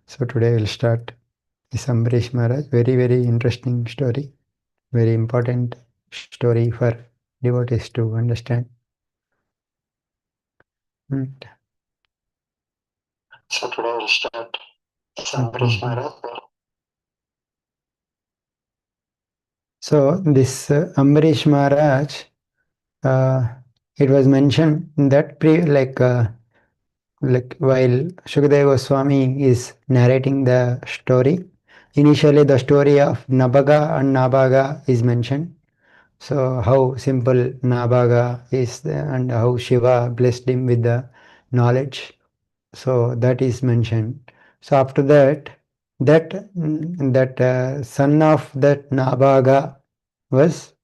So today we'll start this Ambarish Maharaj. Very, very interesting story. Very important story for devotees to understand. Mm. So today we'll start this Ambarish Maharaj. So this Ambarish Maharaj, uh, it was mentioned that like while Shukadeva Goswami is narrating the story, initially the story of Nabaga and Nabaga is mentioned. So how simple Nabaga is and how Shiva blessed him with the knowledge. So that is mentioned. So after that, that son of that Nabaga was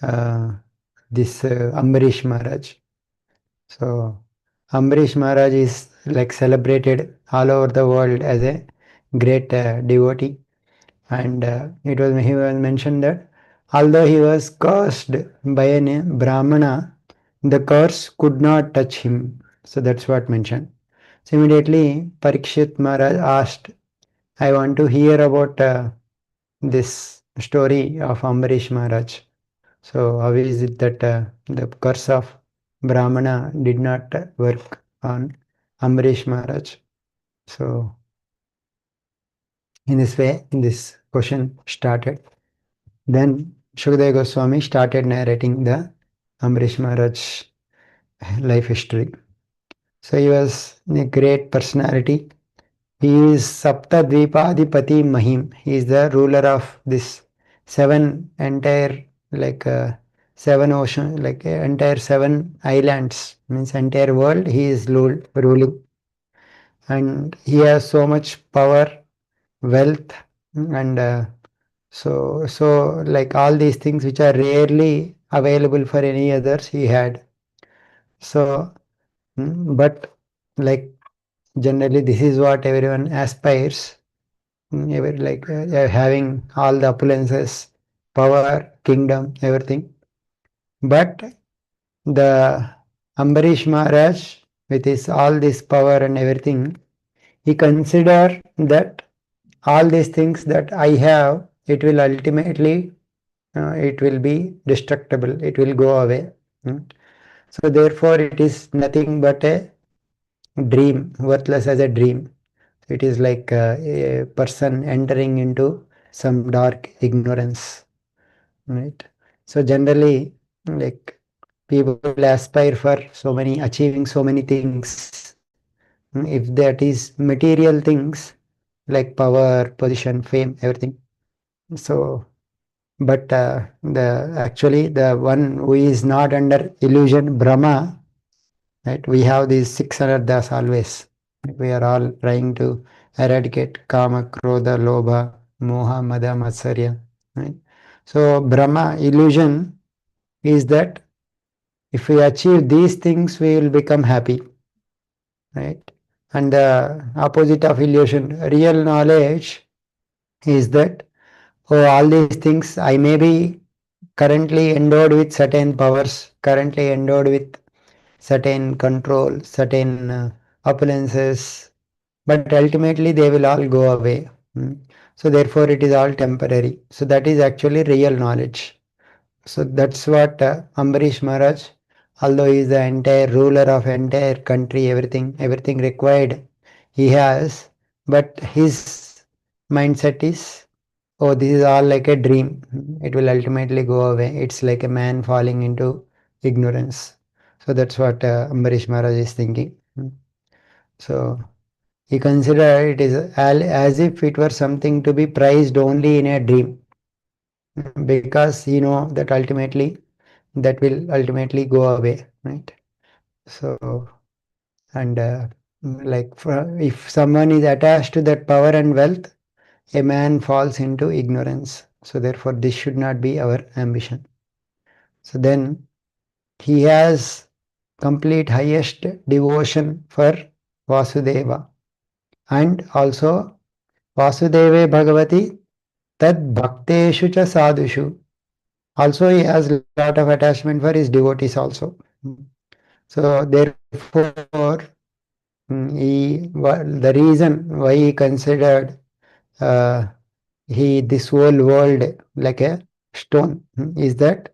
uh, this Ambarish Maharaj. So Ambarish Maharaj is like celebrated all over the world as a great devotee, and he was mentioned that although he was cursed by a Brahmana, the curse could not touch him. So that's what mentioned. So immediately Parikshit Maharaj asked, I want to hear about this story of Ambarish Maharaj. So how is it that the curse of Brahmana did not work on Ambarish Maharaj? So in this way, this question started. Then Shukadeva Goswami started narrating the Ambarish Maharaj life history. So he was a great personality. He is Sapta Dvipadipati Mahim. He is the ruler of this seven entire seven ocean entire seven islands, means entire world. He is ruling, and he has so much power, wealth, and like all these things which are rarely available for any others, he had. So, but like generally, this is what everyone aspires. Having all the opulences, power, kingdom, everything. But the Ambarish Maharaj, with his all this power and everything, he considered that all these things that I have, it will ultimately, it will be destructible. It will go away. Mm. So therefore, it is nothing but a dream, worthless as a dream. It is like a person entering into some dark ignorance, right? So generally, like people aspire for so many, achieving so many things. If that is material things like power, position, fame, everything. So, but the actually the one who is not under illusion, Brahma, right? We have these 600 das always. We are all trying to eradicate Kama, Krodha, Lobha, Moha, Mada, Matsarya. Right? So Brahma illusion is that if we achieve these things, we will become happy. Right? And the opposite of illusion, real knowledge is that oh, all these things I may be currently endowed with certain powers, currently endowed with certain control, certain opulences, but ultimately they will all go away. So therefore it is all temporary. So that is actually real knowledge. So that's what Ambarish Maharaj, although he is the entire ruler of entire country, everything required he has, but his mindset is, oh, this is all like a dream. It will ultimately go away. It's like a man falling into ignorance. So that's what Ambarish Maharaj is thinking. So he considered it is as if it were something to be prized only in a dream, because he know that ultimately that will ultimately go away, right? So and if someone is attached to that power and wealth, a man falls into ignorance. So therefore this should not be our ambition. So then he has complete highest devotion for Vasudeva, and also Vasudeve Bhagavati Tad Bhakteshu cha Sadhushu. Also he has a lot of attachment for his devotees also. So therefore The reason why he considered uh, this whole world like a stone is that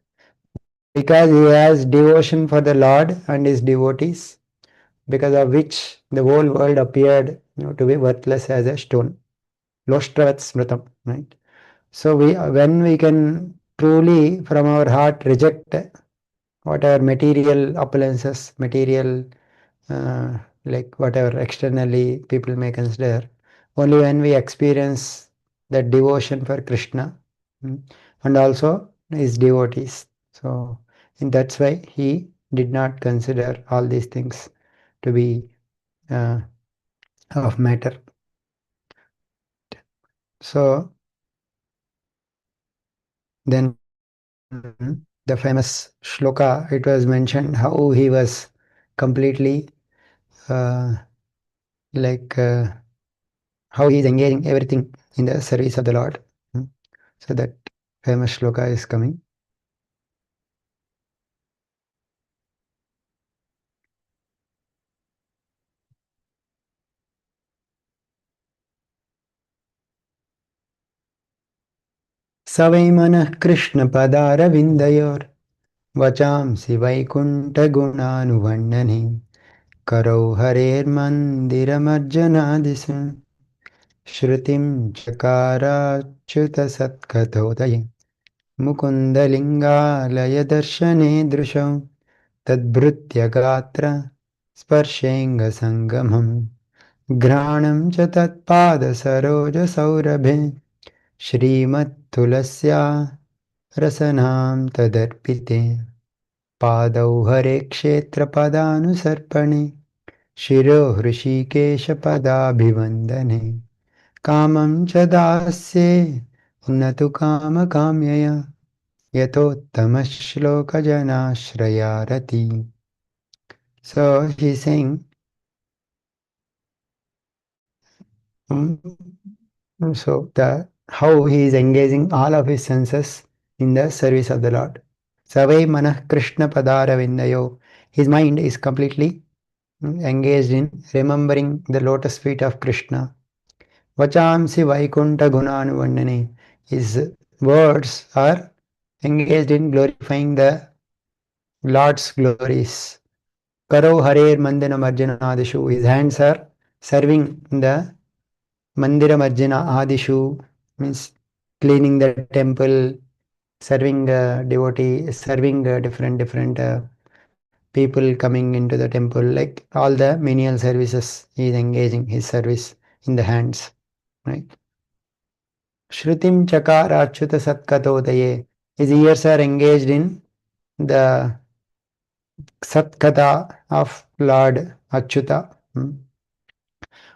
because he has devotion for the Lord and his devotees, because of which the whole world appeared to be worthless as a stone. Lostravat smritam, right? So when we can truly from our heart reject whatever material appliances, material like whatever externally people may consider, only when we experience that devotion for Krishna and also his devotees. So and that's why he did not consider all these things to be uh, of matter. So then the famous shloka, it was mentioned how he was completely uh, like how he is engaging everything in the service of the Lord. So that famous shloka is coming. स वै मनः कृष्णपदारविन्दयोर् वचांसि वैकुण्ठगुणानुवर्णने करौ हरेर्मन्दिरमर्जनादिशु श्रुतिं चकाराच्युतसत्कथोदये मुकुन्दलिङ्गालयदर्शने दृशौ तद्भृत्य गात्र स्पर्शेऽङ्गसङ्गमम् घ्राणं च तत्पादसरोजसौरभे श्रीमत्तुलस्या रसनां तदर्पिते पादौ हरे क्षेत्रपदानुसर्पणे शिरो हृषीकेशपदाभिवन्दने कामं च दास्ये न तु कामकाम्यया यथोत्तमश्लोकजनाश्रयारति. So he's saying, so the how he is engaging all of his senses in the service of the Lord. Savai manah Krishna padaravindayo. His mind is completely engaged in remembering the lotus feet of Krishna. Vachamsi Vaikunta Gunanuvandane. His words are engaged in glorifying the Lord's glories. Karau Harer Mandana Marjana Adishu. His hands are serving the Mandira Marjana Adishu, means cleaning the temple, serving devotee, serving different people coming into the temple, like all the menial services he is engaging his service in the hands, right? Shrutim Chakar Achyuta Satkatodaye. His ears are engaged in the Satkata of Lord Achyuta.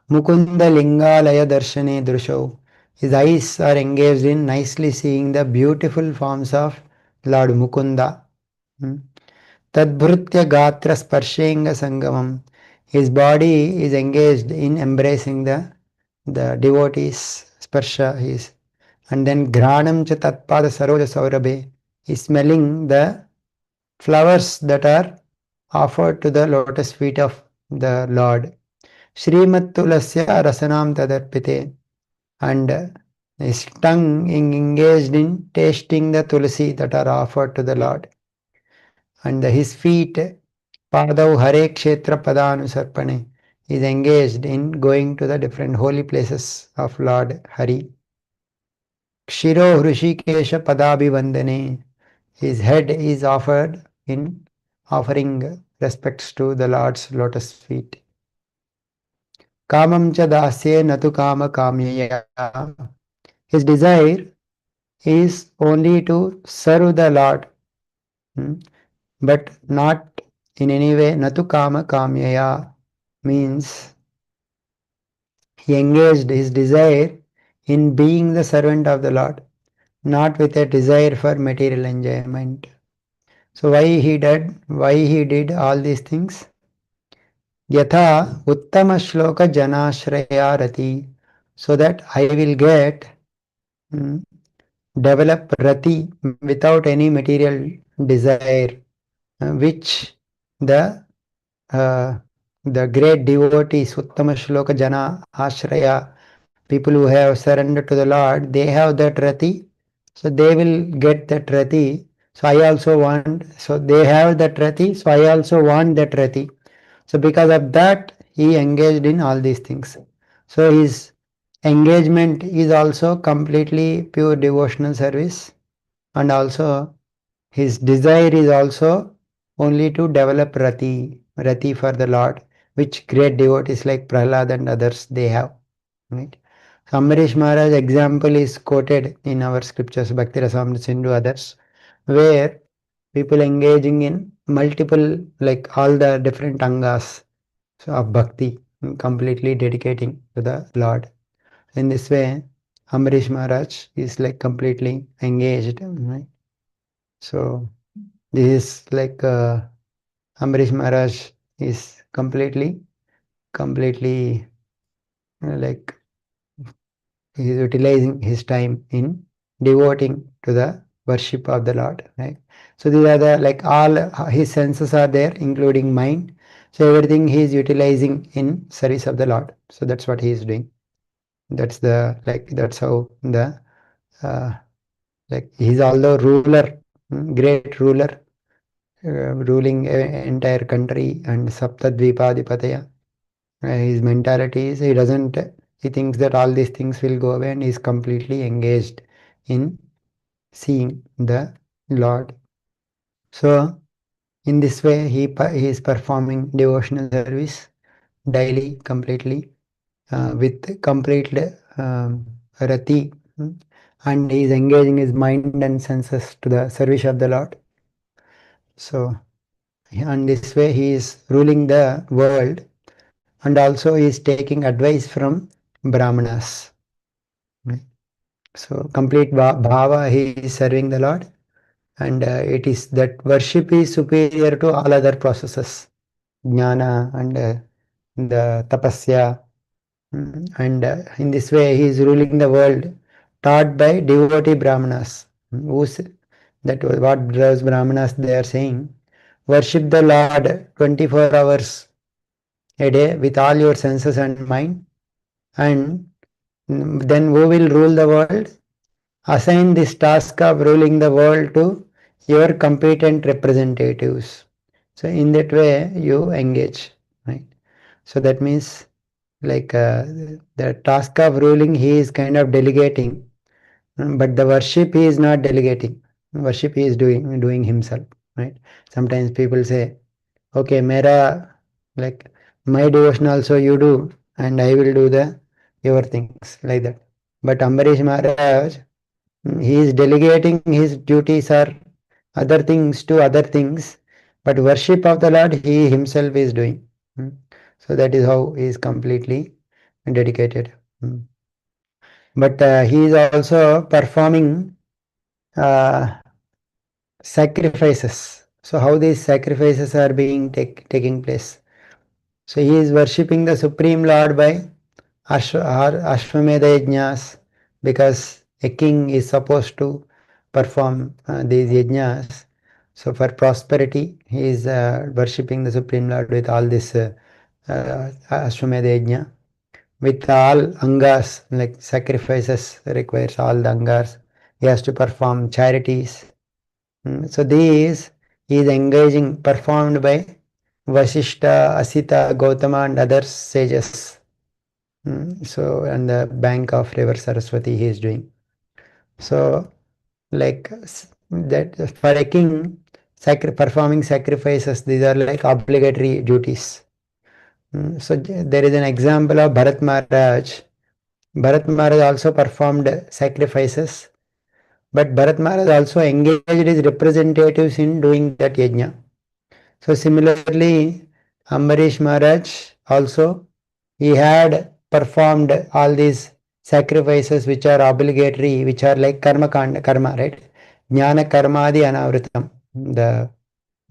Mukunda Lingalaya Darshane Drusho. His eyes are engaged in nicely seeing the beautiful forms of Lord Mukunda. Tadbhrutya Gatra Sparshenga Sangamam. His body is engaged in embracing the devotees. Sparsha is. And then Granam cha Tatpada Saroja Saurabhe. Is smelling the flowers that are offered to the lotus feet of the Lord. Srimattulasya Rasanam Tadarpite. And his tongue engaged in tasting the tulsi that are offered to the Lord. And his feet, Padau Hare Kshetra Padanusarpane, is engaged in going to the different holy places of Lord Hari. Kshiro Hrishikesha Padabhivandane, his head is offered in offering respects to the Lord's lotus feet. Kamam cha dasye natu kama kamyaya. His desire is only to serve the Lord, but not in any way. Natu kama kamyaya means he engaged his desire in being the servant of the Lord, not with a desire for material enjoyment. So why he did all these things? Yatha uttama shloka janashraya rati, so that I will get develop rati without any material desire, which the the great devotees, Uttama Shloka Jana, Ashraya, people who have surrendered to the Lord, they have that rati, so they will get that rati. So I also want, so they have that rati, so I also want that rati. So because of that, he engaged in all these things. So his engagement is also completely pure devotional service, and also his desire is also only to develop rati for the Lord, which great devotees like Prahlad and others they have. Right? So Ambarish Maharaj example is quoted in our scriptures, Bhakti Rasamrita Sindhu, others, where people engaging in multiple, like all the different angas of bhakti, completely dedicating to the Lord. In this way, Ambarish Maharaj is like completely engaged. Right? So this is like Ambarish Maharaj is completely like he is utilizing his time in devoting to the worship of the Lord. Right? So these are the like all his senses are there, including mind. So everything he is utilizing in service of the Lord. So that's what he is doing. That's the like that's how the uh, like he's although ruler, great ruler, ruling entire country and Saptadvipadipataya. His mentality is he doesn't, he thinks that all these things will go away and he's completely engaged in seeing the Lord. So in this way he is performing devotional service daily completely with complete rati, and he is engaging his mind and senses to the service of the Lord. So and this way he is ruling the world, and also he is taking advice from Brahmanas. Right? So complete bhava, he is serving the Lord, and it is that worship is superior to all other processes, jnana and the tapasya. And in this way he is ruling the world, taught by devotee Brahmanas. Who's, that was what those Brahmanas they are saying, worship the Lord 24 hours a day with all your senses and mind, and then who will rule the world? Assign this task of ruling the world to your competent representatives. So in that way you engage, right? So that means like the task of ruling he is kind of delegating, but the worship he is not delegating. Worship he is doing himself, right? Sometimes people say, okay, mera, like my devotion also you do, and I will do the your things like that. But Ambarish Maharaj, he is delegating his duties or other things to other things, but worship of the Lord he himself is doing. So that is how he is completely dedicated. But he is also performing uh, sacrifices. So how these sacrifices are being taking place? So he is worshipping the Supreme Lord by Ashwamedha yajnas, because a king is supposed to perform these yajnas. So for prosperity, he is worshipping the Supreme Lord with all this Ashwamedha yajna. With all angas, like sacrifices requires all the angas. He has to perform charities. So these he is engaging, performed by Vasishta, Asita, Gautama and other sages. So on the bank of river Saraswati he is doing. So like that for a king, performing sacrifices, these are like obligatory duties. So there is an example of Bharat Maharaj. Bharat Maharaj also performed sacrifices, but Bharat Maharaj also engaged his representatives in doing that yajna. So similarly, Ambarish Maharaj also, he had performed all these sacrifices which are obligatory, which are like karma, right? Jnana karmadi anavritam, the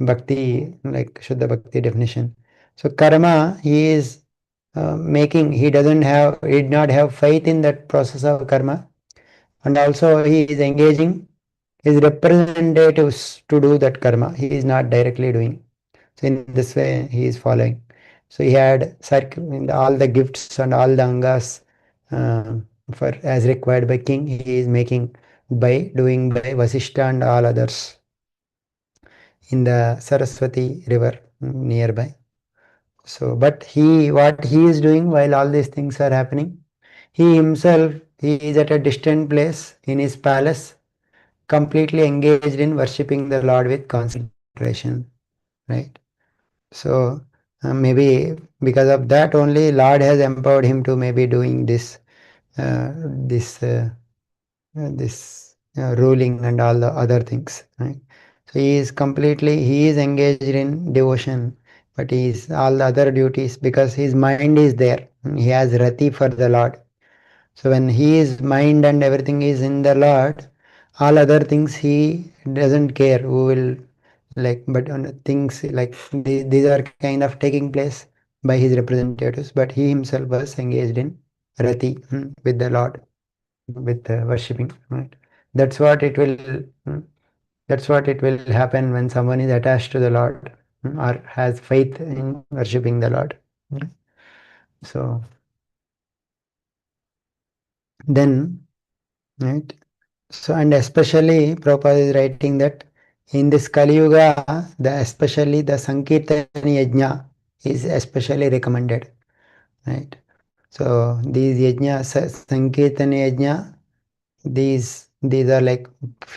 bhakti, like Shuddha Bhakti definition. So karma, he is he did not have faith in that process of karma, and also he is engaging his representatives to do that karma. He is not directly doing. So in this way, he is following. So he had all the gifts and all the angas uh, for as required by king. He is making by doing by Vasishta and all others in the Saraswati river nearby. So, but what he is doing while all these things are happening, he himself, he is at a distant place in his palace, completely engaged in worshipping the Lord with concentration, right? So, maybe because of that only, Lord has empowered him to maybe doing uh, this, uh, this ruling and all the other things, right? So he is engaged in devotion, but he is all the other duties because his mind is there. He has rati for the Lord. So when he is mind and everything is in the Lord, all other things he doesn't care who will like, but on things like these are kind of taking place by his representatives, but he himself was engaged in rati with the Lord, with worshipping, right? That's what it will. That's what it will happen when someone is attached to the Lord or has faith in worshipping the Lord. So then, right? So and especially Prabhupada is writing that in this Kali Yuga, especially the Sankirtan Yajna is especially recommended, right? So these yajna, Sankirtan Yajna, these are like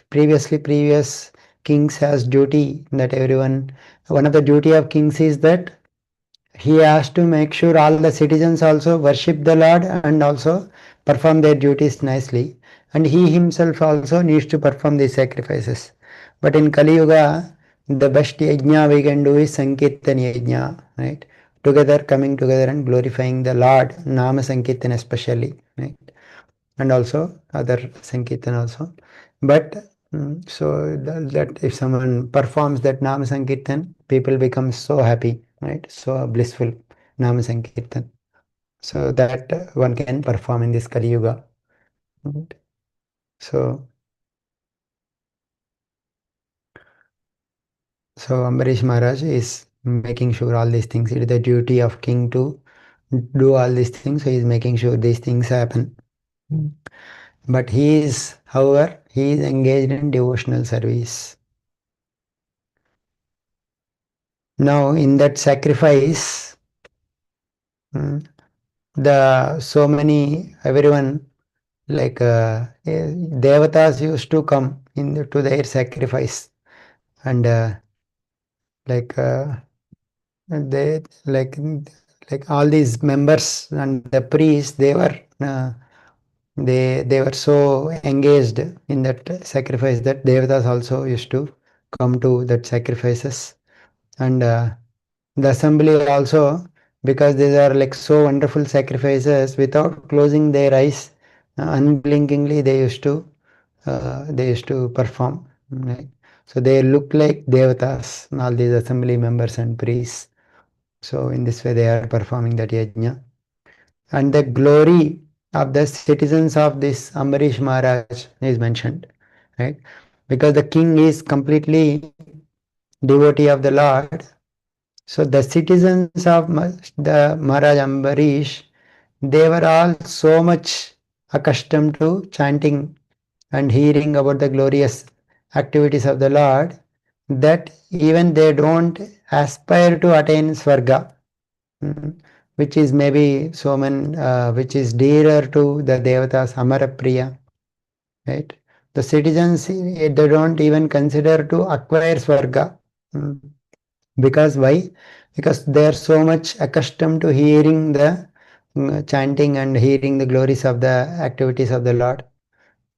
previous kings has duty that everyone. One of the duty of kings is that he has to make sure all the citizens also worship the Lord and also perform their duties nicely. And he himself also needs to perform these sacrifices. But in Kali Yuga, the best yajna we can do is Sankirtan yajna, right? Together, coming together and glorifying the Lord, Nama Sankirtan especially, right? And also other Sankirtan also. But so that if someone performs that Nama Sankirtan, people become so happy, right? So blissful Nama Sankirtan. So that one can perform in this Kali Yuga. Right? So, so Ambarish Maharaj is making sure all these things. It is the duty of king to do all these things. So he is making sure these things happen. But he is, however, he is engaged in devotional service. Now, in that sacrifice, the so many everyone like devatas used to come to their sacrifice, and like they like all these members and the priests, they were they were so engaged in that sacrifice that devatas also used to come to that sacrifices, and the assembly also, because these are like so wonderful sacrifices, without closing their eyes, unblinkingly they used to perform, right? So they look like devatas, all these assembly members and priests. So in this way they are performing that yajna. And the glory of the citizens of this Ambarish Maharaj is mentioned, right? Because the king is completely devotee of the Lord. So the citizens of the Maharaj Ambarish, they were all so much accustomed to chanting and hearing about the glorious activities of the Lord that even they don't aspire to attain Swarga, which is maybe so many, which is dearer to the Devatas, Amarapriya, right? The citizens, they don't even consider to acquire Swarga. Mm. Because why? Because they are so much accustomed to hearing the chanting and hearing the glories of the activities of the Lord,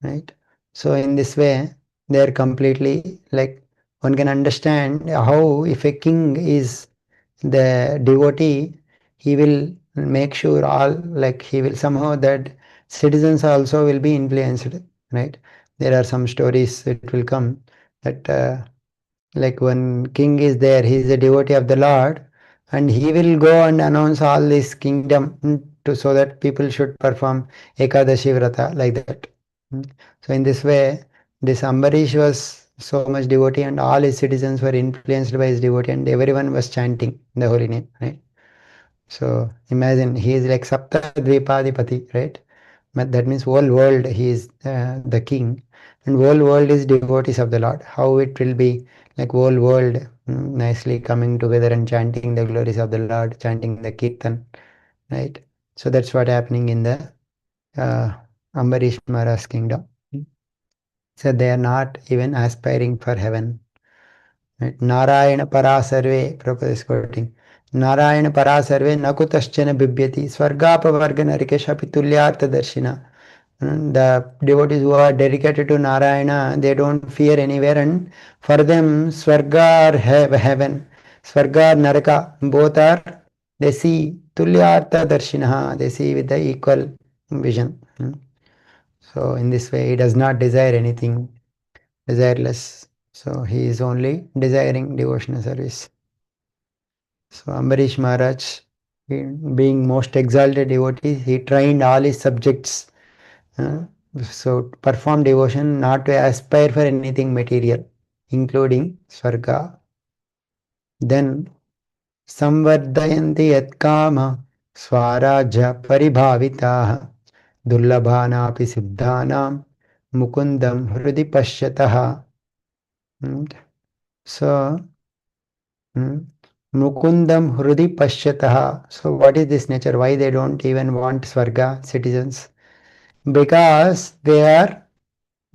right? So in this way, they are completely like, one can understand how if a king is the devotee, he will make sure all, like he will somehow that citizens also will be influenced, right? There are some stories it will come that like when king is there, he is a devotee of the Lord, and he will go and announce all this kingdom to so that people should perform Ekadashi Vrata like that. So in this way, this Ambarish was so much devotee, and all his citizens were influenced by his devotee, and everyone was chanting the holy name, right? So imagine he is like Sapta Dvipadipati, right? But that means whole world he is the king, and whole world is devotees of the Lord. How it will be like whole world nicely coming together and chanting the glories of the Lord, chanting the Kirtan, right? So that's what happening in the uh, Ambarish Maharaj's kingdom. So they are not even aspiring for heaven. Right? Narayana para sarve, Prabhupada is quoting. Narayana para sarve nakutaschana bibyati svargapavarga narikesha pitulyartha darshina. The devotees who are dedicated to Narayana, they don't fear anywhere, and for them Swarga or heaven, Swarga or Naraka, both are, they see Tulyartha Darshinaha, they see with the equal vision. So in this way he does not desire anything, desireless. So he is only desiring devotional service. So Ambarish Maharaj, being most exalted devotee, he trained all his subjects. Uh, so perform devotion not to aspire for anything material, including Swarga. Then Samvardhayanti yatkama Swaraja paribhavitaha Dullabhanapi siddhanam Mukundam hrudi pashyataha. So Mukundam hrudi pashyataha. So what is this nature? Why they don't even want Swarga citizens? Because they are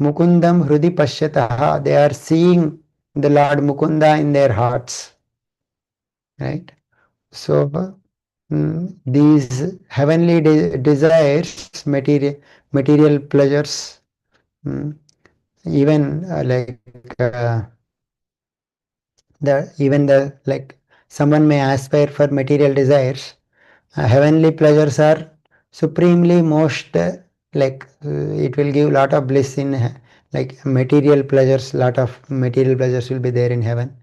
Mukundam hrudi pashyataha. They are seeing the Lord Mukunda in their hearts. Right? So these heavenly desires, material pleasures, even even the like someone may aspire for material desires. Heavenly pleasures are supremely most it will give lot of bliss in like material pleasures. Lot of material pleasures will be there in heaven,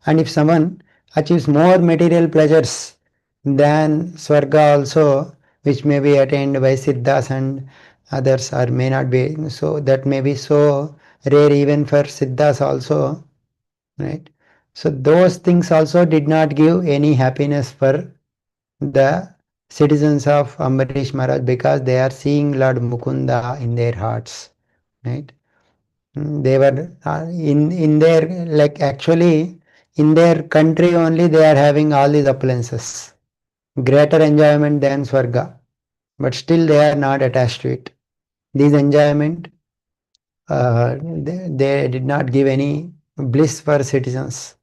and if someone achieves more material pleasures than Swarga also, which may be attained by Siddhas and others, or may not be, so that may be so rare even for Siddhas also, right? So those things also did not give any happiness for the citizens of Ambarish Maharaj, because they are seeing Lord Mukunda in their hearts, right? They were in their, like actually in their country only they are having all these appliances, greater enjoyment than Swarga, but still they are not attached to it. These enjoyment, they did not give any bliss for citizens.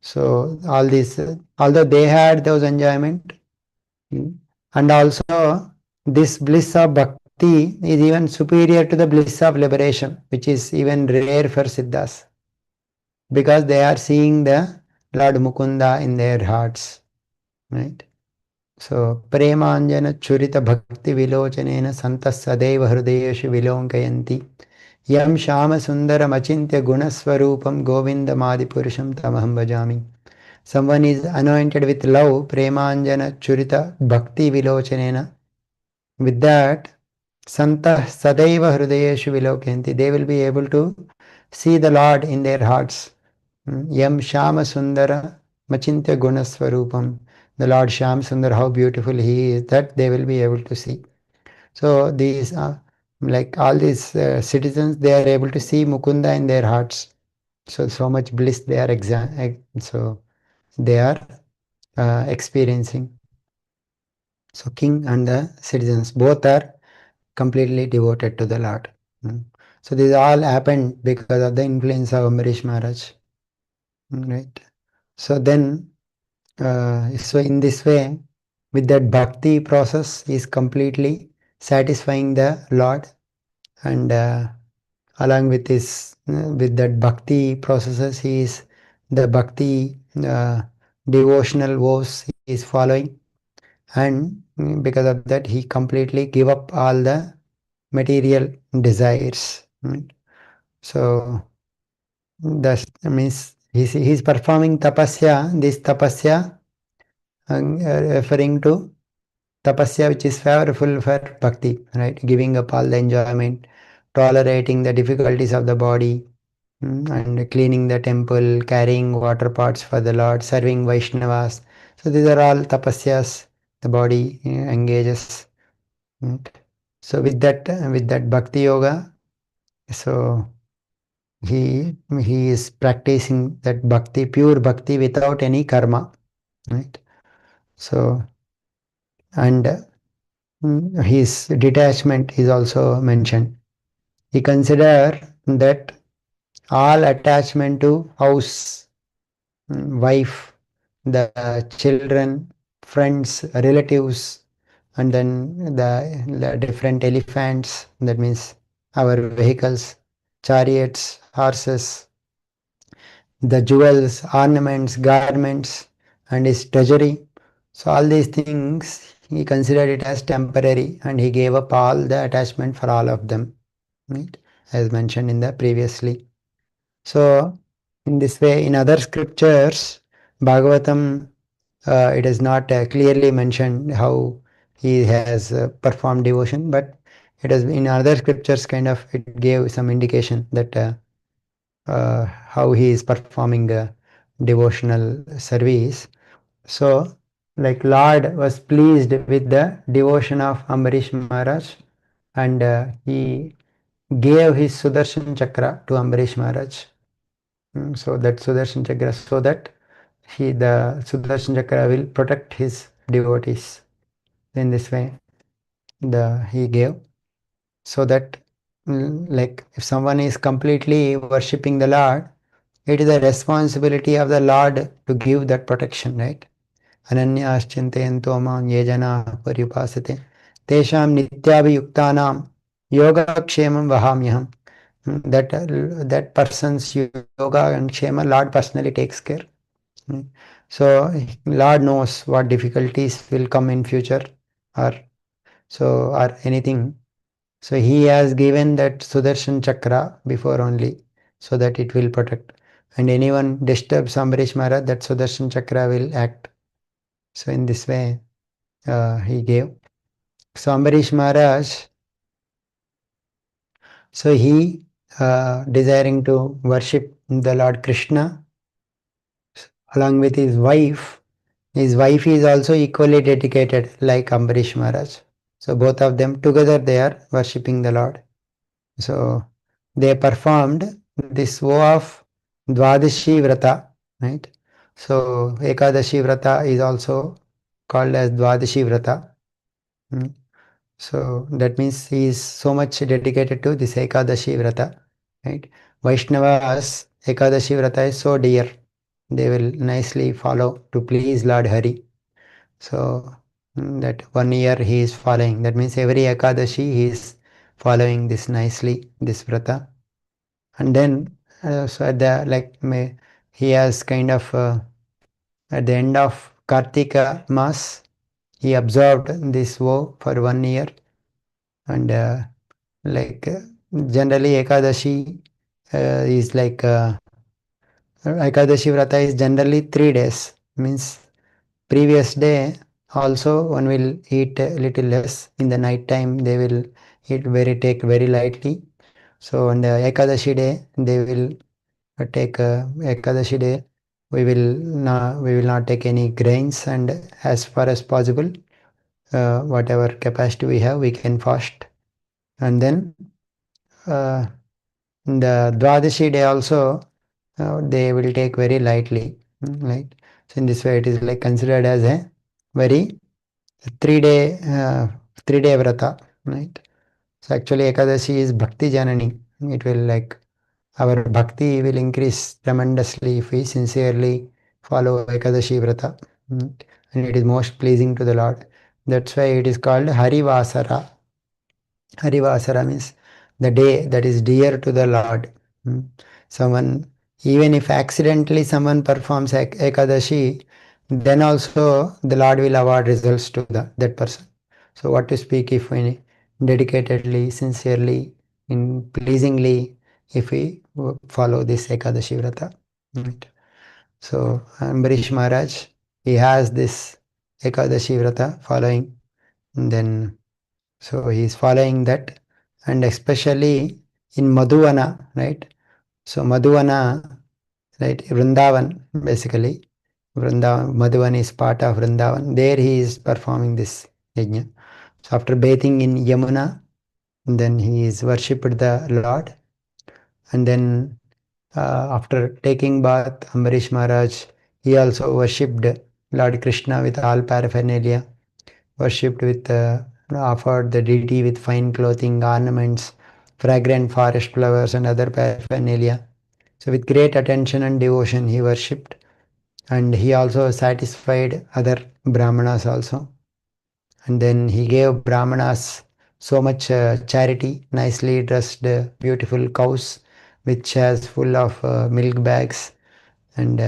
So all these, although they had those enjoyment, and also this bliss of bhakti is even superior to the bliss of liberation, which is even rare for Siddhas, because they are seeing the Lord Mukunda in their hearts, right? So Premanjana Churita Bhakti Vilochanena Santas Sadeva Hrudayeshu Vilonkayanti Yam Shama Sundaram Achintya Gunaswarupam Govinda Madi Purusham Tamaham Bhajami. Someone is anointed with love, Premanjana Churita Bhakti Vilochanena. With that, Santa Sadaiva Hrudayeshu Vilokyanti, they will be able to see the Lord in their hearts. Yam Shama Sundara Machintya Gunaswarupam. The Lord Sham Sundar, how beautiful he is, that they will be able to see. So these, like all these citizens, they are able to see Mukunda in their hearts. So much bliss they are experiencing. So king and the citizens both are completely devoted to the Lord. So this all happened because of the influence of Ambarish Maharaj. Right. So then, so in this way, with that bhakti process, is completely satisfying the Lord, and along with this, with that bhakti processes, he is the bhakti devotional vows he is following, and because of that, he completely give up all the material desires. Right? So that means he's performing tapasya. This tapasya referring to tapasya which is favorable for bhakti, right? Giving up all the enjoyment, tolerating the difficulties of the body, and cleaning the temple, carrying water pots for the Lord, serving Vaishnavas. So these are all tapasyas the body engages. Right? So with that bhakti yoga, so he is practicing that bhakti, pure bhakti without any karma. Right? So and his detachment is also mentioned. He consider that all attachment to house, wife, the children, friends, relatives, and then the different elephants, that means our vehicles, chariots, horses, the jewels, ornaments, garments, and his treasury. So all these things he considered it as temporary and he gave up all the attachment for all of them. Right? As mentioned in the previously. So in this way, in other scriptures, Bhagavatam, it is not clearly mentioned how he has performed devotion, but it has in other scriptures kind of it gave some indication that how he is performing devotional service. So, like Lord was pleased with the devotion of Ambarish Maharaj, and he gave his Sudarshan Chakra to Ambarish Maharaj. So that Sudarshan Chakra, so that the Sudarshan Chakra will protect his devotees. In this way, he gave, so that like if someone is completely worshipping the Lord, it is the responsibility of the Lord to give that protection, right? Ananyāścintayento māṁ ye janāః paripāsate teshām nityabhiyuktānām yogakshemam vahāmyaham. That person's yoga and kshema, Lord personally takes care. So Lord knows what difficulties will come in future, or or anything. So he has given that Sudarshan Chakra before only, so that it will protect. And anyone disturbs Ambarish Maharaj, that Sudarshan Chakra will act. So in this way, he gave. So Ambarish Maharaj, so he desiring to worship the Lord Krishna along with his wife. His wife is also equally dedicated like Ambarish Maharaj. So both of them together they are worshipping the Lord. So they performed this vow of Dvadashi Vrata, right? So Ekadashi Vrata is also called as Dvadashi Vrata. So that means he is so much dedicated to this Ekadashi Vrata, right? Vaishnavas Ekadashi Vrata is so dear. They will nicely follow to please Lord Hari. So that 1 year he is following. That means every Ekadashi he is following this nicely, this Vrata. And then so at the he has kind of at the end of Kartika Mas, he observed this vow for 1 year. And like generally Ekadashi is Ekadashi Vrata is generally 3 days. Means previous day also one will eat a little less. In the night time they will take very lightly. So on the Ekadashi day they will take Ekadashi day we will not take any grains, and as far as possible whatever capacity we have we can fast. And then uh, the Dwadashi day also they will take very lightly, right? So in this way it is like considered as a very 3 day 3 day vrata, right? So actually Ekadashi is Bhakti Janani. It will like our bhakti will increase tremendously if we sincerely follow Ekadashi vrata, and it is most pleasing to the Lord. That's why it is called Harivasara. Harivasara means the day that is dear to the Lord. Someone, even if accidentally someone performs Ekadashi, then also the Lord will award results to that person. So what to speak if we dedicatedly, sincerely, pleasingly, if we follow this Ekadashi Vrata. Right. So Ambarish Maharaj, he has this Ekadashi Vrata following, and then so he is following that, and especially in Madhuvana, right? So Madhuvana, right, Vrindavan, basically, Vrindavan, Madhuvan is part of Vrindavan. There he is performing this yajna. So after bathing in Yamuna, then he is worshipped the Lord. And then after taking bath, Ambarish Maharaj, he also worshipped Lord Krishna with all paraphernalia, worshipped with, offered the deity with fine clothing, ornaments, fragrant forest flowers, and other paraphernalia. So with great attention and devotion, he worshipped, and he also satisfied other Brahmanas also. And then he gave Brahmanas so much charity, nicely dressed, beautiful cows, which has full of milk bags, and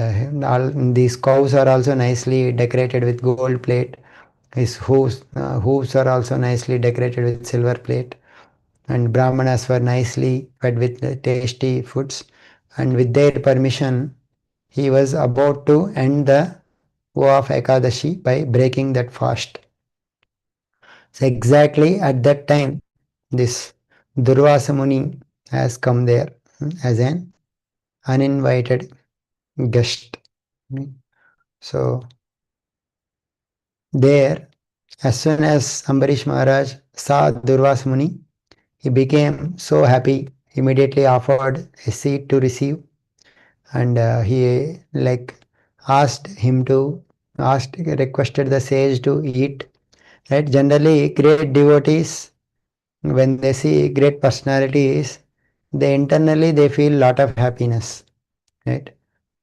all these cows are also nicely decorated with gold plate. His hooves are also nicely decorated with silver plate, and Brahmanas were nicely fed with tasty foods. And with their permission, he was about to end the vow of Ekadashi by breaking that fast. So exactly at that time, this Durvasa Muni has come there as an uninvited guest. So there, as soon as Ambarish Maharaj saw Durvasa Muni, he became so happy, immediately offered a seat to receive, and he like asked him to requested the sage to eat. Right? Generally, great devotees, when they see great personalities, they internally they feel lot of happiness. Right?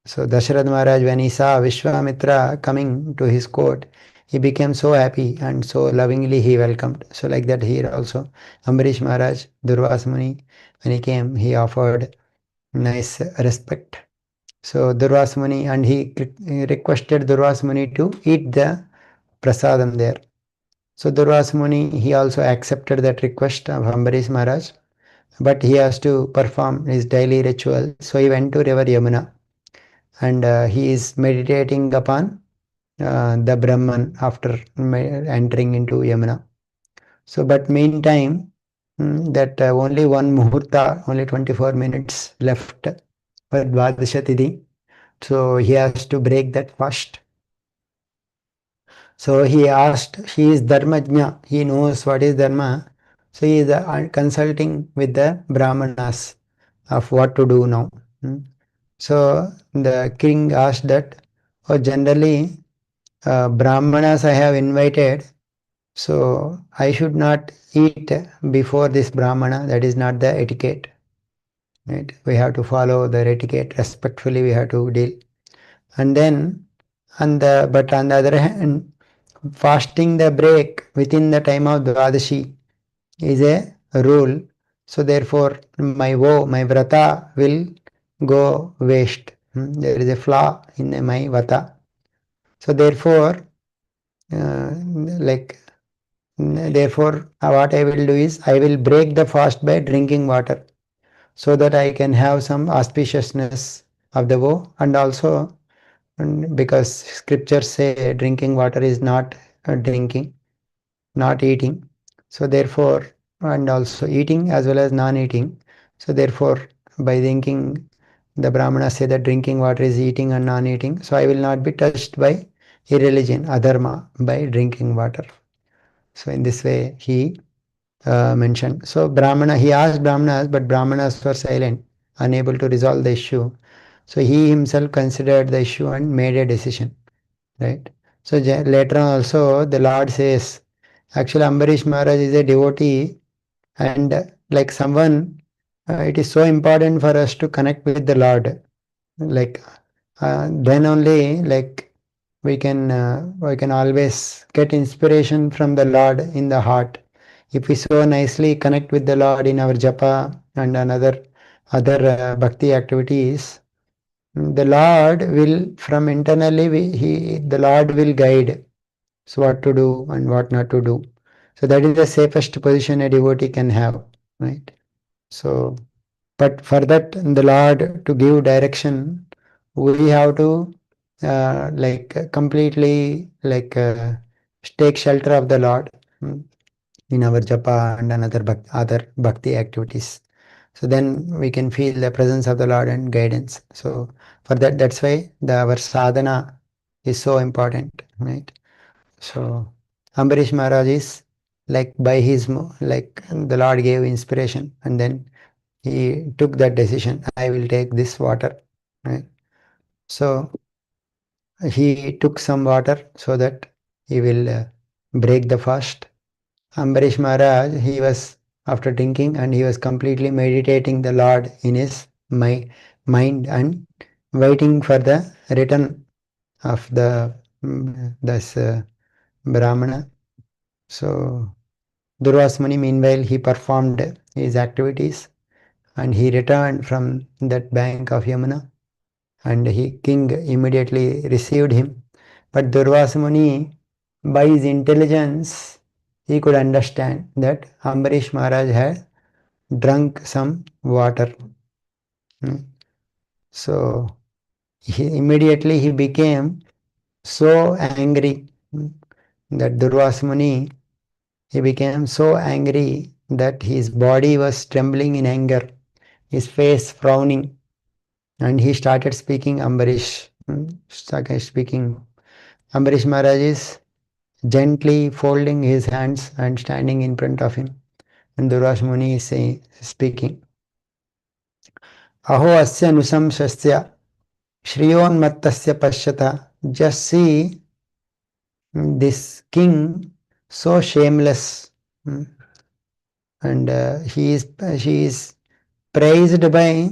So Dasharatha Maharaj, when he saw Vishwamitra coming to his court, he became so happy and so lovingly he welcomed. So like that here also, Ambarish Maharaj, Durvasa Muni, when he came, he offered nice respect. So Durvasa Muni, and he requested Durvasa Muni to eat the prasadam there. So Durvasa Muni, he also accepted that request of Ambarish Maharaj, but he has to perform his daily ritual. So he went to river Yamuna, and he is meditating upon the Brahman after entering into Yamuna. So, but meantime, that only one muhurta, only 24 minutes left for Dvadasha Tithi. So he has to break that fast. So he asked, he is Dharmajna, he knows what is Dharma. So he is consulting with the Brahmanas of what to do now. So the king asked that, oh, generally Brahmanas I have invited, so I should not eat before this Brahmana. That is not the etiquette. Right? We have to follow the etiquette respectfully. We have to deal. And then, but on the other hand, fasting the break within the time of Dvadashi is a rule. So therefore, my vow, my vrata will go waste. There is a flaw in my vata. So therefore, like therefore, what I will do is I will break the fast by drinking water, so that I can have some auspiciousness of the vow, and also because scriptures say drinking water is not drinking, not eating. So therefore, and also eating as well as non-eating. So therefore, by thinking, the Brahmanas say that drinking water is eating and non-eating. So I will not be touched by irreligion, adharma, by drinking water. So in this way, he mentioned. So Brahmana, he asked Brahmanas, but Brahmanas were silent, unable to resolve the issue. So he himself considered the issue and made a decision. Right. So later on also the Lord says, actually Ambarish Maharaj is a devotee, and like someone, it is so important for us to connect with the Lord. Like then only like we can always get inspiration from the Lord in the heart. If we so nicely connect with the Lord in our japa and another other bhakti activities, the Lord will from internally the Lord will guide. So what to do and what not to do. So that is the safest position a devotee can have, right? So, but for that the Lord to give direction, we have to completely take shelter of the Lord in our japa and another other bhakti activities. So then we can feel the presence of the Lord and guidance. So for that, that's why our sadhana is so important, right? So Ambarish Maharaj is like by his like the Lord gave inspiration, and then he took that decision. I will take this water, right? So he took some water so that he will break the fast. Ambarish Maharaj, he was after drinking and he was completely meditating the Lord in his mind and waiting for the return of the this Brahmana. So Durvas Muni, meanwhile, he performed his activities and he returned from that bank of Yamuna, and king immediately received him. But Durvas Muni, by his intelligence, he could understand that Ambarish Maharaj had drunk some water. Hmm. So immediately he became so angry, that Durvas Muni, he became so angry that his body was trembling in anger, his face frowning, and he started speaking Ambarish. Started speaking. Ambarish Maharaj is gently folding his hands and standing in front of him. And Durvas Muni is speaking. Aho asya nusamshasya Shriyonmattasya pashyata. Just see this king so shameless. And she is praised by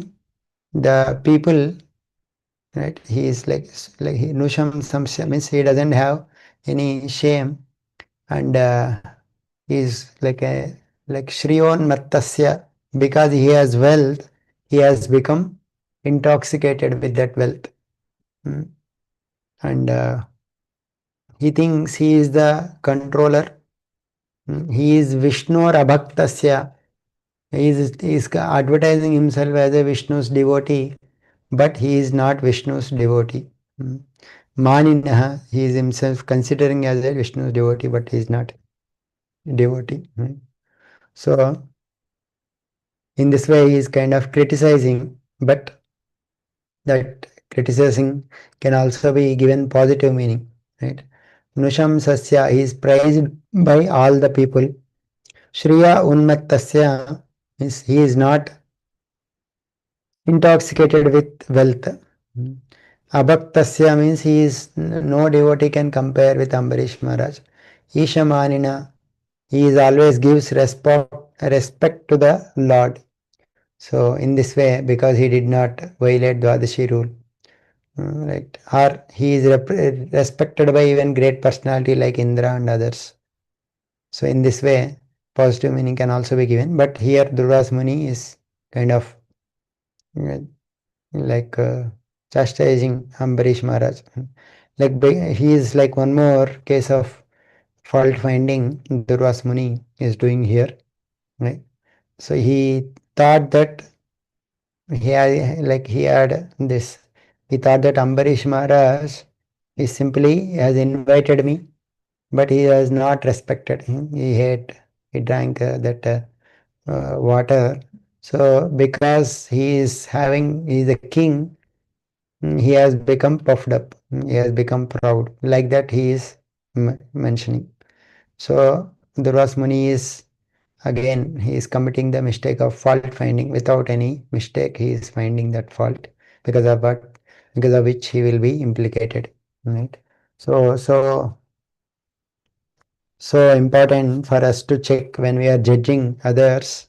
the people, right? He is like Nusham Samsya means he doesn't have any shame, and he is like Shriyon Mattasya, because he has wealth, he has become intoxicated with that wealth. Mm. And he thinks he is the controller. He is Vishnu or Abhaktasya. He is advertising himself as a Vishnu's devotee, but he is not Vishnu's devotee. Maninaha, he is himself considering as a Vishnu's devotee, but he is not devotee. So, in this way, he is kind of criticizing, but that criticizing can also be given positive meaning, right? Nusham Sasya, he is praised by all the people. Shriya Unmattasya means he is not intoxicated with wealth. Abhaktasya means he is no devotee can compare with Ambarish Maharaj. Ishamanina, he is always gives respect to the Lord. So in this way, because he did not violate Dwadashi rule, right? Or he is respected by even great personality like Indra and others. So in this way, positive meaning can also be given. But here Durvas Muni is kind of uh, like chastising Ambarish Maharaj. Like he is like one more case of fault finding Durvas Muni is doing here, right? So he thought that he had this. He thought that Ambarish Maharaj is simply has invited me, but he has not respected him. He drank water. So because he is a king, he has become puffed up. He has become proud. Like that he is mentioning. So Durvas Muni is again he is committing the mistake of fault finding without any mistake. He is finding that fault because of what because of which he will be implicated. Right. So so important for us to check when we are judging others,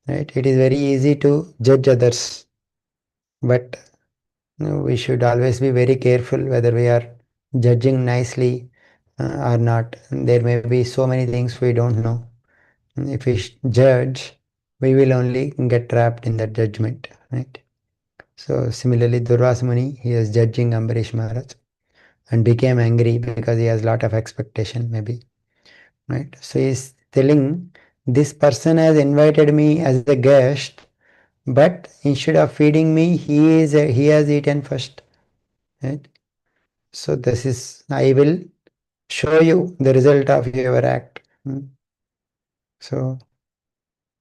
right? It is very easy to judge others, but we should always be very careful whether we are judging nicely or not. There may be so many things we don't know. If we judge, we will only get trapped in that judgment, right? So similarly, Durvas Muni, he is judging Ambarish Maharaj and became angry because he has lot of expectation, maybe. Right? So he's telling this person has invited me as a guest, but instead of feeding me, he has eaten first. Right? So this is I will show you the result of your act. So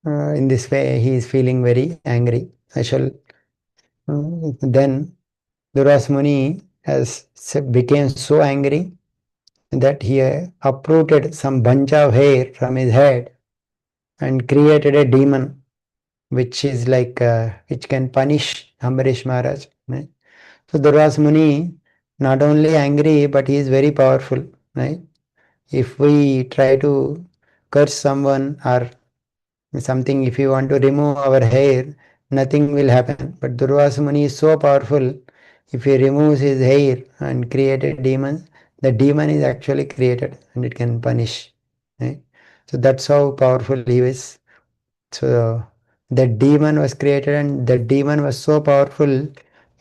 in this way, he is feeling very angry. I shall then Duras Muni became so angry that he uprooted some bunch of hair from his head and created a demon which is like which can punish Ambarish Maharaj. Right? So Durvas Muni not only angry but he is very powerful. Right? If we try to curse someone or something, if you want to remove our hair, nothing will happen. But Durvasa Muni is so powerful, if he removes his hair and create a demon, the demon is actually created and it can punish. Right? So that's how powerful he is. So the demon was created and the demon was so powerful,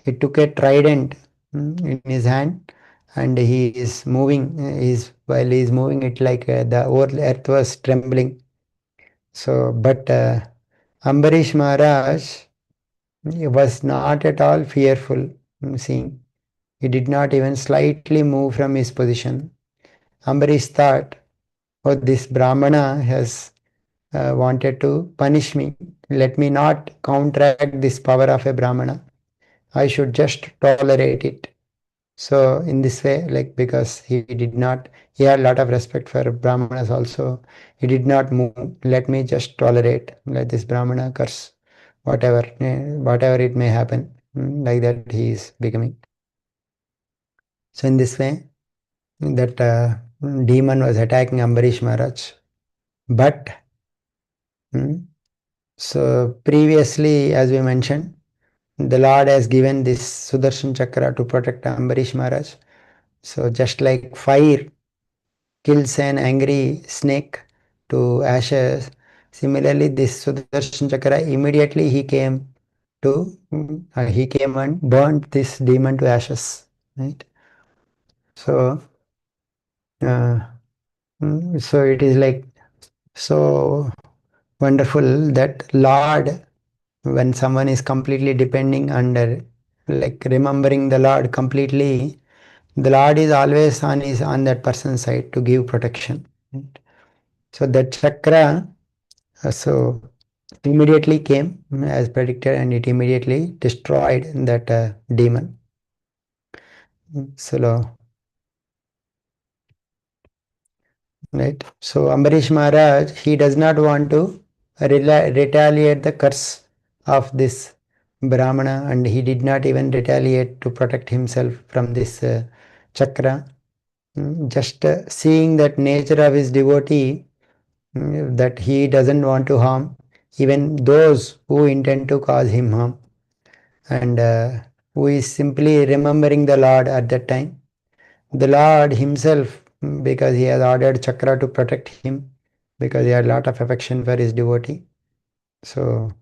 he took a trident in his hand and he is moving, while he is moving it like the whole earth was trembling. So, but Ambarish Maharaj was not at all fearful, seeing. He did not even slightly move from his position. Ambarish thought, oh, this Brahmana has wanted to punish me. Let me not counteract this power of a Brahmana. I should just tolerate it. So in this way, like because he did not, he had a lot of respect for Brahmanas also. He did not move. Let me just tolerate. Let this Brahmana curse whatever, whatever it may happen. Like that he is becoming. So in this way, that demon was attacking Ambarish Maharaj. But so previously, as we mentioned, the Lord has given this Sudarshan Chakra to protect Ambarish Maharaj. So just like fire kills an angry snake to ashes, similarly this Sudarshan Chakra immediately he came and burnt this demon to ashes. Right? So uh, so it is like so wonderful that Lord, when someone is completely depending under, like remembering the Lord completely, the Lord is always on that person's side to give protection. Right? So that chakra so immediately came as predicted and it immediately destroyed that demon. So right. So Ambarish Maharaj, he does not want to retaliate the curse of this Brahmana and he did not even retaliate to protect himself from this chakra. Just seeing that nature of his devotee, that he doesn't want to harm even those who intend to cause him harm and who is simply remembering the Lord at that time. The Lord himself, because he has ordered Chakra to protect him, because he had a lot of affection for his devotee. So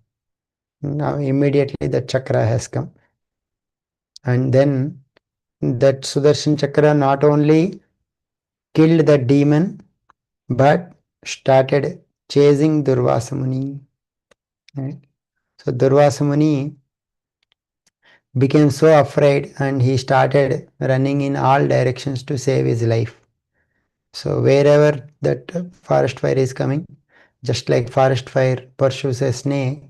now immediately the Chakra has come. And then that Sudarshan Chakra not only killed the demon, but started chasing Durvasa Muni. Right? So Durvasa Muni became so afraid and he started running in all directions to save his life. So wherever that forest fire is coming, just like forest fire pursues a snake,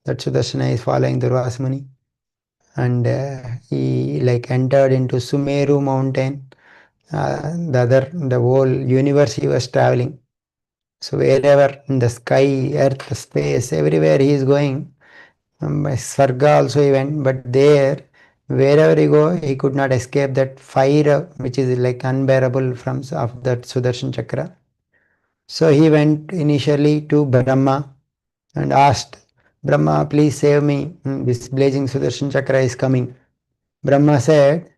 that Sudarshana is following Durvasa Muni. And he like entered into Sumeru mountain. The whole universe he was traveling. So wherever in the sky, earth, space, everywhere he is going, by Svarga also he went, but there, wherever he go, he could not escape that fire which is like unbearable from of that Sudarshan Chakra. So he went initially to Brahma and asked, Brahma, please save me. This blazing Sudarshan Chakra is coming. Brahma said,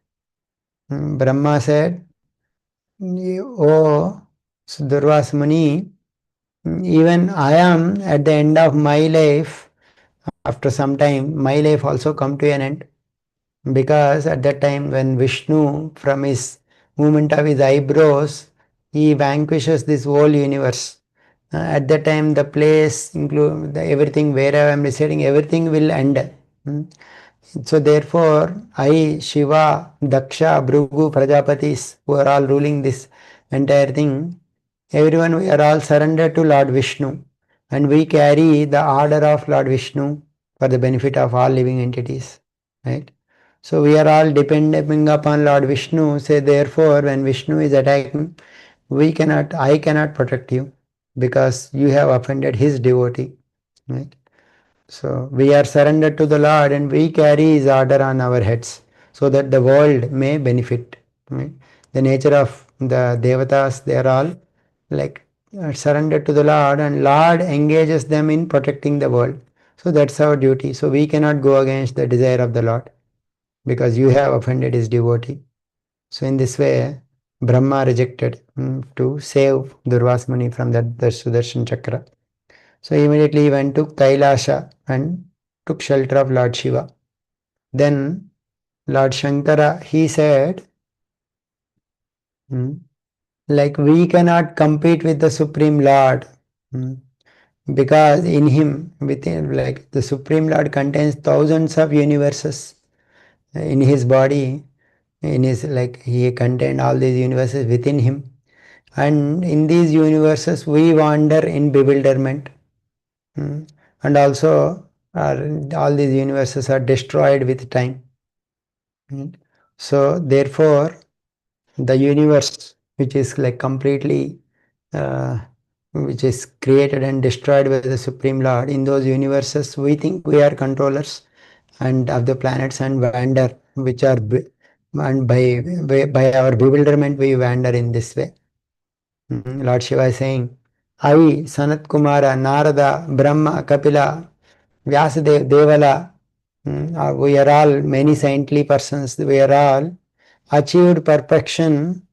Brahma said, Oh, Durvas Muni, even I am at the end of my life. After some time, my life also come to an end. Because at that time when Vishnu, from his movement of his eyebrows, he vanquishes this whole universe. At that time, the place, include everything where I am residing, everything will end. So therefore, I, Shiva, Daksha, Bhrigu, Prajapatis, who are all ruling this entire thing, everyone, we are all surrendered to Lord Vishnu. And we carry the order of Lord Vishnu for the benefit of all living entities. Right? So we are all depending upon Lord Vishnu. Say therefore, when Vishnu is attacking, I cannot protect you because you have offended his devotee. Right? So we are surrendered to the Lord and we carry his order on our heads so that the world may benefit. Right? The nature of the devatas, they are all like surrendered to the Lord, and Lord engages them in protecting the world. So that's our duty. So we cannot go against the desire of the Lord because you have offended his devotee. So in this way, Brahma rejected to save Durvas Muni from the Sudarshan Chakra. So immediately he went to Kailasha and took shelter of Lord Shiva. Then Lord Shankara, he said, hmm, like we cannot compete with the Supreme Lord, because in him, within, like the Supreme Lord contains thousands of universes in his body, in his, like he contained all these universes within him. And in these universes, we wander in bewilderment. And also, all these universes are destroyed with time. So, therefore, the universe, which is like completely, uh, which is created and destroyed by the Supreme Lord, in those universes, we think we are controllers and of the planets and wander, which are, and by our bewilderment, we wander in this way. Lord Shiva is saying, I, Sanat Kumara, Narada, Brahma, Kapila, Vyasadeva, Devala, we are all many saintly persons, we are all achieved perfection,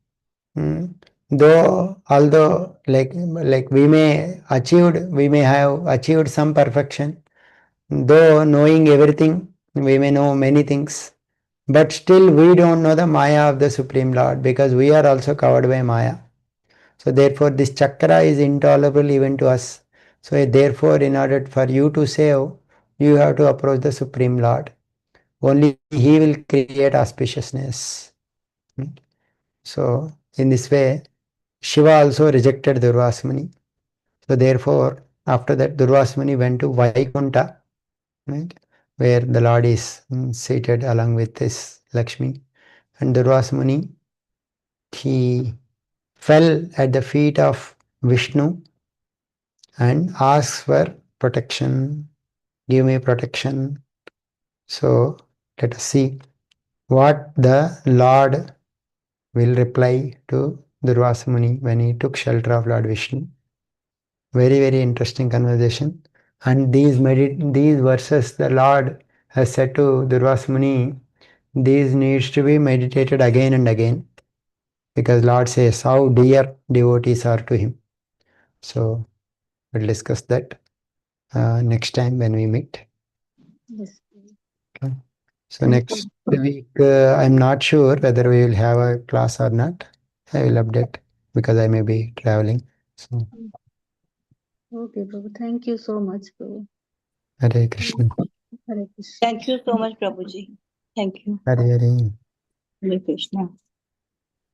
though although like we may have achieved some perfection, though knowing everything, we may know many things, but still we don't know the Maya of the Supreme Lord because we are also covered by Maya. So therefore this chakra is intolerable even to us. So therefore in order for you to save, you have to approach the Supreme Lord. Only he will create auspiciousness. So in this way, Shiva also rejected Durvasmuni. So therefore, after that, Durvasmuni went to Vaikunta, right, where the Lord is seated along with his Lakshmi. And Durvasmuni, he fell at the feet of Vishnu and asked for protection. Give me protection. So let us see what the Lord will reply to Durvasmuni when he took shelter of Lord Vishnu. Very, very interesting conversation. And these verses the Lord has said to Durvasmuni, these needs to be meditated again and again, because Lord says how dear devotees are to him. So we'll discuss that next time when we meet. Yes. Okay. So Thank you. next week, I'm not sure whether we will have a class or not. I will update because I may be traveling. So Okay, Prabhu. Thank you so much, Prabhu. Hare Krishna. Hare Krishna. Thank you so much, Prabhuji. Thank you. Hare Hare. Hare Krishna.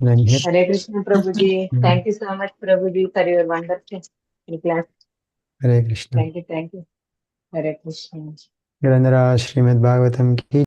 I'm here. Hare Krishna Prabhuji. Mm. Thank you so much, Prabhuji, for your wonderful class. Hare Krishna. Thank you. Hare Krishna. ग्रंथराज Shrimad Bhagavatam की